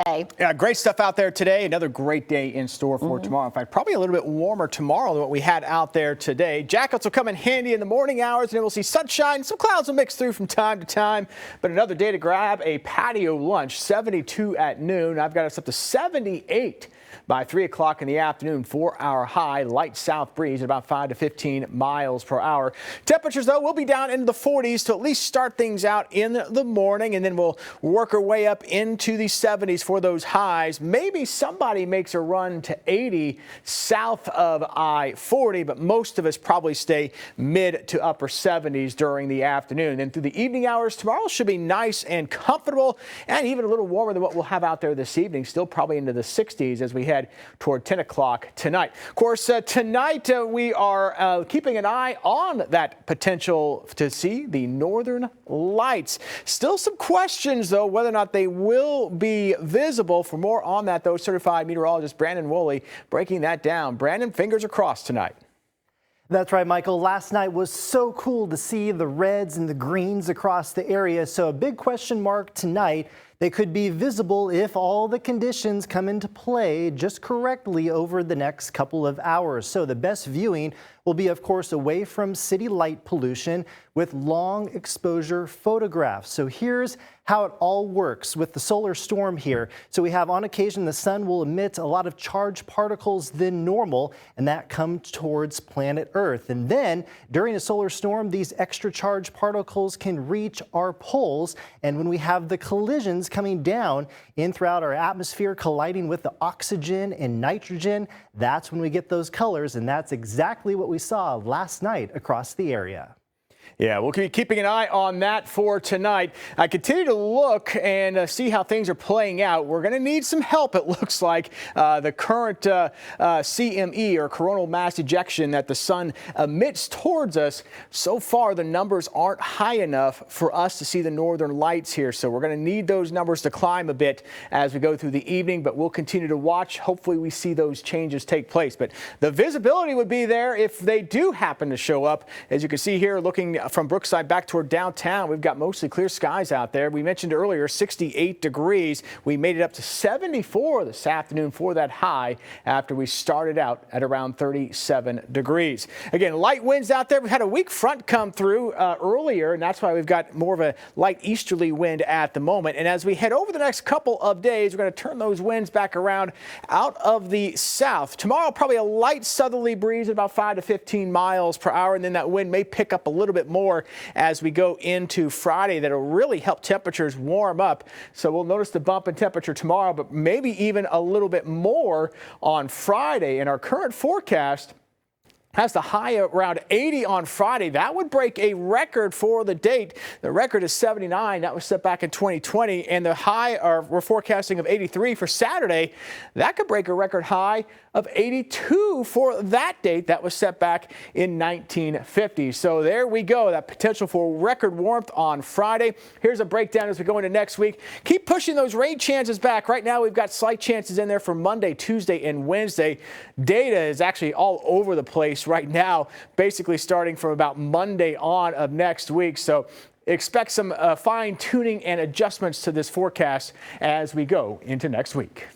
Yeah, great stuff out there today. Another great day in store for tomorrow. In fact, probably a little bit warmer tomorrow than what we had out there today. Jackets will come in handy in the morning hours, and then we'll see sunshine. Some clouds will mix through from time to time, but another day to grab a patio lunch. 72 at noon. I've got us up to 78 by 3 o'clock in the afternoon. 4-hour high, light south breeze at about 5 to 15 miles per hour. Temperatures, though, will be down into the 40s to at least start things out in the morning, and then we'll work our way up into the 70s for those highs. Maybe somebody makes a run to 80 south of I-40, but most of us probably stay mid to upper 70s during the afternoon. And through the evening hours tomorrow should be nice and comfortable, and even a little warmer than what we'll have out there this evening. Still probably into the 60s as we head toward 10 o'clock tonight. Of course, tonight we are keeping an eye on that potential to see the northern lights. Still some questions, though, whether or not they will be visible. For more on that, though, certified meteorologist Brandon Woolley breaking that down. Brandon, fingers are crossed tonight. That's right, Michael. Last night was so cool to see the reds and the greens across the area. So a big question mark tonight. They could be visible if all the conditions come into play just correctly over the next couple of hours. So the best viewing will be, of course, away from city light pollution with long exposure photographs. So here's how it all works with the solar storm here. So we have on occasion the sun will emit a lot of charged particles than normal, and that comes towards planet Earth. And then during a solar storm, these extra charged particles can reach our poles. And when we have the collisions coming down in throughout our atmosphere, colliding with the oxygen and nitrogen, that's when we get those colors. And that's exactly what we saw last night across the area. Yeah, we'll be keeping an eye on that for tonight. I continue to look and see how things are playing out. We're going to need some help, it looks like. The current CME, or coronal mass ejection, that the sun emits towards us. So far, the numbers aren't high enough for us to see the northern lights here. So we're going to need those numbers to climb a bit as we go through the evening, but we'll continue to watch. Hopefully we see those changes take place. But the visibility would be there if they do happen to show up. As you can see here, looking from Brookside back toward downtown, we've got mostly clear skies out there. We mentioned earlier 68 degrees. We made it up to 74 this afternoon for that high after we started out at around 37 degrees. Again, light winds out there. We had a weak front come through earlier, and that's why we've got more of a light easterly wind at the moment. And as we head over the next couple of days, we're going to turn those winds back around out of the south. Tomorrow, probably a light southerly breeze at about 5 to 15 miles per hour, and then that wind may pick up a little bit more as we go into Friday. That'll really help temperatures warm up. So we'll notice the bump in temperature tomorrow, but maybe even a little bit more on Friday. In our current forecast, has the high around 80 on Friday. That would break a record for the date. The record is 79. That was set back in 2020. And the high, we're forecasting of 83 for Saturday. That could break a record high of 82 for that date. That was set back in 1950. So there we go. That potential for record warmth on Friday. Here's a breakdown as we go into next week. Keep pushing those rain chances back. Right now we've got slight chances in there for Monday, Tuesday, and Wednesday. Data is actually all over the place right now, basically starting from about Monday on of next week. So expect some fine tuning and adjustments to this forecast as we go into next week.